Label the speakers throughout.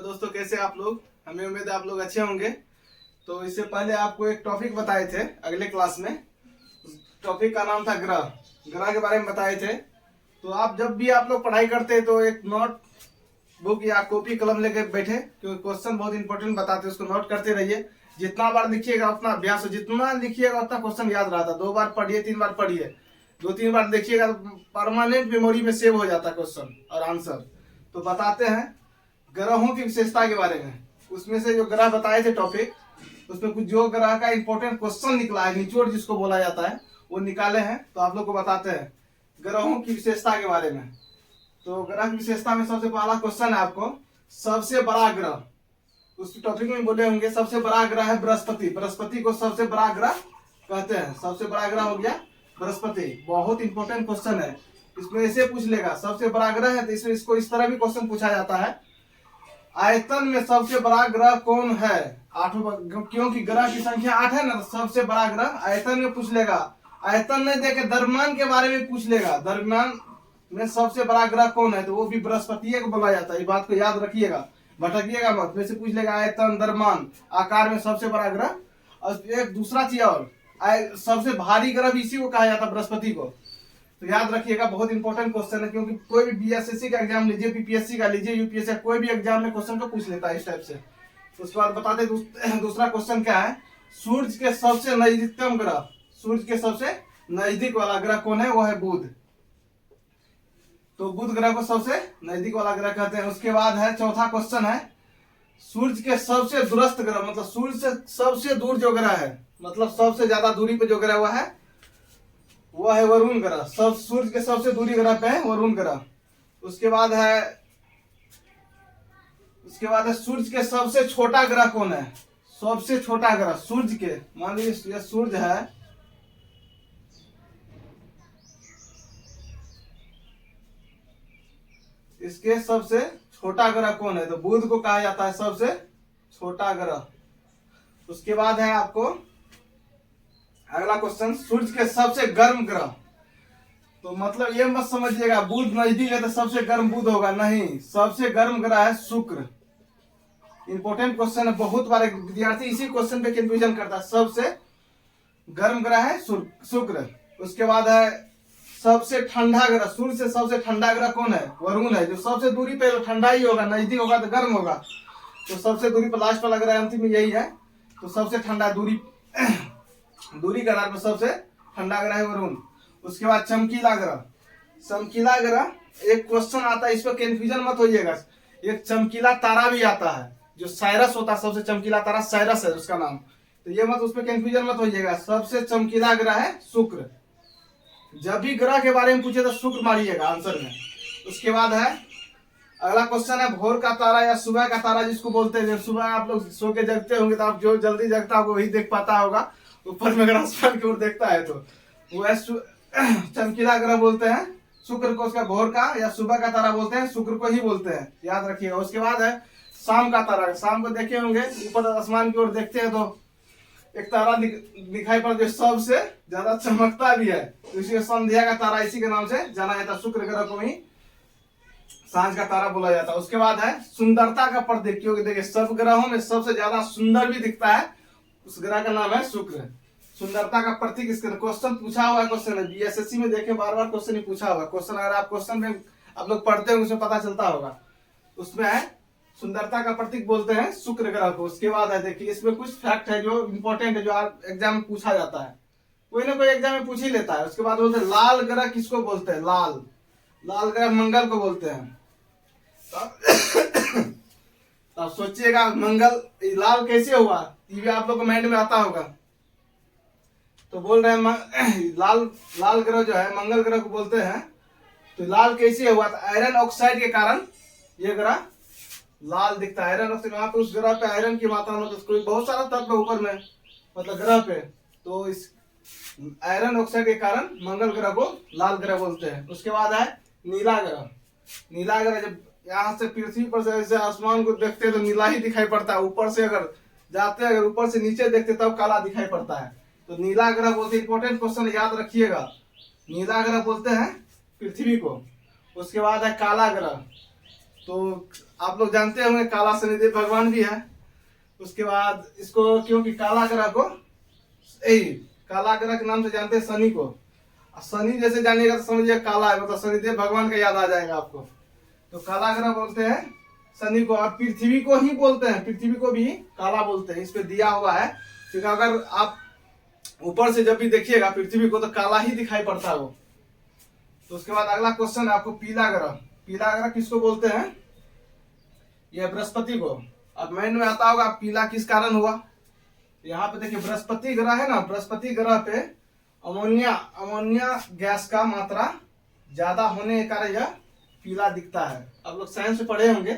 Speaker 1: दोस्तों, कैसे आप लोग? हमें उम्मीद है आप लोग अच्छे होंगे। तो इससे पहले आपको एक टॉपिक बताए थे अगले क्लास में। उस टॉपिक का नाम था ग्रह। ग्रह के बारे में बताए थे। तो आप जब भी आप लोग पढ़ाई करते हैं तो एक नोट बुक या कॉपी कलम लेके बैठे, क्योंकि क्वेश्चन बहुत इंपॉर्टेंट बताते हैं, उसको नोट करते रहिए। जितना बार लिखिएगा उतना अभ्यास हो, जितना लिखिएगा उतना क्वेश्चन याद रहता। 2 बार पढ़िए, 3 बार पढ़िए, 2-3 बार देखिएगा तो परमानेंट मेमोरी में सेव हो जाता है क्वेश्चन और आंसर। तो बताते हैं ग्रहों की विशेषता के बारे में। उसमें से जो ग्रह बताए थे टॉपिक, उसमें कुछ जो ग्रह का इंपॉर्टेंट क्वेश्चन निकला है, निचोड़ जिसको बोला जाता है, वो निकाले हैं। तो आप लोग को बताते हैं ग्रहों की विशेषता के बारे में। तो ग्रह की विशेषता में सबसे पहला क्वेश्चन है आपको, सबसे बड़ा ग्रह। उस टॉपिक में बोले होंगे सबसे बड़ा ग्रह है बृहस्पति। बृहस्पति को सबसे बड़ा ग्रह कहते हैं। सबसे बड़ा ग्रह हो गया बृहस्पति। बहुत इंपॉर्टेंट क्वेश्चन है। इसमें ऐसे पूछ लेगा सबसे बड़ा ग्रह है, तो इसमें इसको इस तरह भी क्वेश्चन पूछा जाता है, आयतन में सबसे बड़ा ग्रह कौन है? 8, क्योंकि ग्रह की संख्या 8 है ना, तो सबसे बड़ा ग्रह आयतन में पूछ लेगा। आयतन नहीं देके द्रव्यमान के बारे में पूछ लेगा, द्रव्यमान में सबसे बड़ा ग्रह कौन है, तो वो भी बृहस्पति को बोला जाता है। ये बात को याद रखिएगा, भटकिएगा मत। वैसे पूछ लेगा आयतन, द्रव्यमान, आकार में सबसे बड़ा ग्रह। और एक दूसरा चीज और, सबसे भारी ग्रह भी इसी को कहा जाता है, बृहस्पति को। तो याद रखिएगा, बहुत इंपॉर्टेंट क्वेश्चन है, क्योंकि कोई भी बीएसएससी का एग्जाम लीजिए, बीपीएससी का लीजिए, यूपीएससी का कोई भी एग्जाम में क्वेश्चन को पूछ लेता है इस टाइप से। उसके बाद बताते दूसरा क्वेश्चन क्या है, सूर्य के सबसे नजदीकतम ग्रह, सूर्य के सबसे नजदीक वाला ग्रह कौन है? वो है बुध। तो बुध ग्रह को सबसे नजदीक वाला ग्रह कहते हैं। उसके बाद है चौथा क्वेश्चन है, सूर्य के सबसे दूरस्थ ग्रह, मतलब सूर्य से सबसे दूर जो ग्रह है, मतलब सबसे ज्यादा दूरी पे जो ग्रह हुआ है, वो है वरुण ग्रह। सब सूर्य के सबसे दूरी ग्रह पे है वरुण ग्रह। उसके बाद है सूर्य के सबसे छोटा ग्रह कौन है? सबसे छोटा ग्रह सूर्य के, मान लीजिए ये सूर्य है, इसके सबसे छोटा ग्रह कौन है? तो बुध को कहा जाता है सबसे छोटा ग्रह। उसके बाद है आपको अगला क्वेश्चन, सूर्य के सबसे गर्म ग्रह। तो मतलब ये मत समझिएगा बुध नजदीक है तो सबसे गर्म बुध होगा, नहीं। सबसे गर्म ग्रह है शुक्र। इंपॉर्टेंट क्वेश्चन है, बहुत बार विद्यार्थी इसी क्वेश्चन पे कंफ्यूजन करता है। सबसे गर्म ग्रह है शुक्र। उसके बाद है सबसे ठंडा ग्रह, सूर्य से सबसे ठंडा ग्रह कौन है? वरुण है। जो सबसे दूरी पे तो ठंडा ही होगा, नजदीक होगा तो गर्म होगा। तो सबसे दूरी पर लास्ट पर लग रहा है, अंतिम में यही है। तो सबसे ठंडा दूरी के आधार पर सबसे ठंडा ग्रह है वरुण। उसके बाद चमकीला ग्रह। चमकीला ग्रह एक क्वेश्चन आता है, इस पर कंफ्यूजन मत होइएगा। एक चमकीला तारा भी आता है, जो साइरस होता है, सबसे चमकीला तारा साइरस है उसका नाम। तो ये मत, उस पर कंफ्यूजन मत होइएगा। सबसे चमकीला ग्रह है शुक्र। जब भी ग्रह के बारे में पूछे तो शुक्र मारिएगा आंसर में। उसके बाद है अगला क्वेश्चन है, भोर का तारा या सुबह का तारा जिसको बोलते हैं। जब सुबह आप लोग सो के जगते होंगे तो आप जो जल्दी जगता होगा वही देख पाता होगा। ऊपर में अगर आसमान की ओर देखता है तो वो चमकीला ग्रह बोलते हैं शुक्र को। उसका भोर का या सुबह का तारा बोलते हैं, शुक्र को ही बोलते हैं, याद रखिएगा। उसके बाद है शाम का तारा। शाम को देखे होंगे ऊपर आसमान की ओर देखते हैं तो एक तारा दिखाई पड़ता है, सबसे ज्यादा चमकता भी है, तो इसी संध्या का तारा इसी के नाम से जाना जाता है। शुक्र ग्रह को ही सांझ का तारा बोला जाता है। उसके बाद है सुंदरता का प्रतीक, क्योंकि देखिए सब ग्रहों में सबसे ज्यादा सुंदर भी दिखता है, उस ग्रह का नाम है शुक्र। सुंदरता का प्रतीक इसके क्वेश्चन पूछा हुआ क्वेश्चन है, बीएसएससी में देखे बार बार क्वेश्चन ही पूछा हुआ क्वेश्चन। अगर आप क्वेश्चन में आप लोग पढ़ते होंगे उसमें पता चलता होगा, उसमें है सुंदरता का प्रतीक बोलते हैं शुक्र ग्रह को। उसके बाद है देखिए, इसमें कुछ फैक्ट है जो इंपॉर्टेंट है, जो एग्जाम में पूछा जाता है, कोई ना कोई एग्जाम में पूछ ही लेता है। उसके बाद बोलते हैं लाल ग्रह किसको बोलते हैं? लाल ग्रह मंगल को बोलते हैं। अब सोचिएगा मंगल लाल कैसे हुआ, ये भी आप लोग को माइंड में आता होगा। तो बोल रहे हैं लाल ग्रह जो है मंगल ग्रह को बोलते हैं। तो लाल कैसे हुआ? तो आयरन ऑक्साइड के कारण ये ग्रह लाल दिखता है। आयरन ऑक्साइड, वहां पे उस ग्रह पे आयरन की मात्रा में कोई बहुत सारा तत्व ऊपर में, मतलब ग्रह पे, तो इस आयरन ऑक्साइड के कारण मंगल ग्रह को लाल ग्रह बोलते हैं। उसके बाद है नीला ग्रह। नीला ग्रह जब यहाँ से पृथ्वी पर से आसमान को देखते हैं तो नीला ही दिखाई पड़ता है। ऊपर से अगर जाते हैं, अगर ऊपर से नीचे देखते तब काला दिखाई पड़ता है। तो नीला ग्रह बोलते, इंपॉर्टेंट क्वेश्चन याद रखिएगा, नीला ग्रह बोलते हैं पृथ्वी को। उसके बाद है काला ग्रह। तो आप लोग जानते होंगे काला शनिदेव भगवान भी है। उसके बाद इसको क्योंकि काला ग्रह को काला ग्रह के नाम से जानते हैं शनि को। शनि जैसे जानिएगा तो समझिए काला है, मतलब शनिदेव भगवान का याद आ जाएगा आपको। तो काला ग्रह बोलते हैं शनि को। और पृथ्वी को ही बोलते हैं, पृथ्वी को भी काला बोलते हैं। इस पे दिया हुआ है क्योंकि अगर आप ऊपर से जब भी देखिएगा पृथ्वी को तो काला ही दिखाई पड़ता है वो। तो उसके बाद अगला क्वेश्चन है आपको पीला ग्रह। पीला ग्रह किसको बोलते हैं? यह बृहस्पति को। अब माइंड में आता होगा पीला किस कारण हुआ। यहाँ पे देखिए बृहस्पति ग्रह है ना, बृहस्पति ग्रह पे अमोनिया गैस का मात्रा ज्यादा होने के कारण यह पीला दिखता है। आप लोग साइंस में पढ़े होंगे,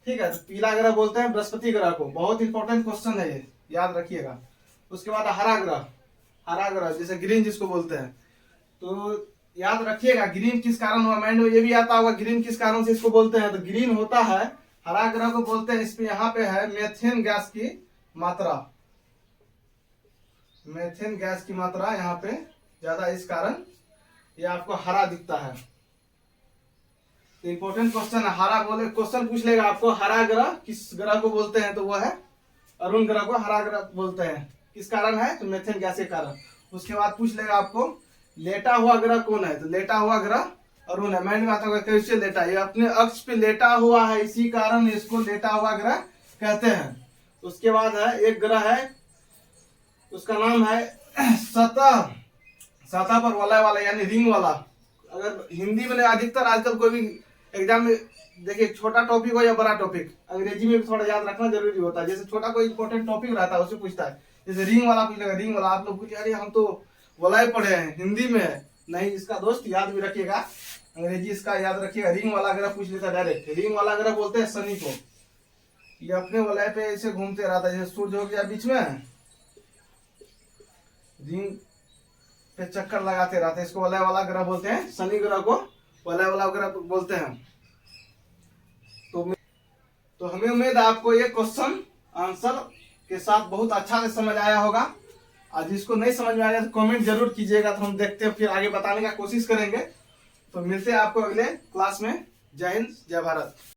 Speaker 1: ठीक है। तो पीला ग्रह बोलते हैं बृहस्पति ग्रह को। बहुत इंपॉर्टेंट क्वेश्चन है ये, याद रखिएगा। उसके बाद हरा ग्रह, हरा ग्रह जैसे ग्रीन जिसको बोलते हैं, तो याद रखिएगा ग्रीन किस कारण हुआ। माइंड में ये भी आता होगा ग्रीन किस कारण से इसको बोलते हैं। तो ग्रीन होता है, हरा ग्रह को बोलते हैं, इसमें यहाँ पे है मेथेन गैस की मात्रा, मेथेन गैस की मात्रा यहाँ पे ज्यादा, इस कारण ये आपको हरा दिखता है। तो इंपॉर्टेंट क्वेश्चन है हरा बोले, क्वेश्चन पूछ लेगा आपको हरा ग्रह किस ग्रह को बोलते हैं, तो वो है अरुण ग्रह को हरा ग्रह बोलते हैं। किस कारण है? तो मेथेन गैस के कारण। उसके बाद पूछ लेगा आपको लेटा हुआ ग्रह कौन है, तो लेटा हुआ ग्रह अरुण है। माइंड में आता होगा कैसे लेटा, ये अपने अक्ष पे लेटा हुआ है, इसी कारण इसको लेटा हुआ ग्रह कहते हैं। उसके बाद है एक ग्रह है, उसका नाम है सतह पर वलय वाला यानी रिंग वाला। अगर हिंदी में अधिकतर आजकल कोई भी एग्जाम में देखिए, छोटा टॉपिक हो या बड़ा टॉपिक, अंग्रेजी में भी थोड़ा याद रखना जरूरी होता है। जैसे छोटा कोई इंपॉर्टेंट टॉपिक रहता है उससे पूछता है, जैसे रिंग वाला पूछ लेगा, रिंग वाला आप लोग पूछिए अरे हम तो वलय पढ़े हैं, हिंदी में है नहीं। इसका दोस्त याद भी रखिएगा, अंग्रेजी इसका याद रखिएगा। रिंग वाला ग्रह पूछ लेता डायरेक्ट। रिंग वाला ग्रह बोलते हैं शनि को। ये अपने वलय पे ऐसे घूमते रहता है, जैसे सूर्य हो गया बीच में, रिंग पे चक्कर लगाते रहते हैं, इसको वलय वाला ग्रह बोलते हैं। शनि ग्रह को वलय वाला ग्रह बोलते हैं। तो हमें उम्मीद है आपको ये क्वेश्चन आंसर के साथ बहुत अच्छा से समझ आया होगा। आज जिसको नहीं समझ में आया तो कमेंट जरूर कीजिएगा, तो हम देखते हैं फिर आगे बताने का कोशिश करेंगे। तो मिलते हैं आपको अगले क्लास में। जय हिंद, जय भारत।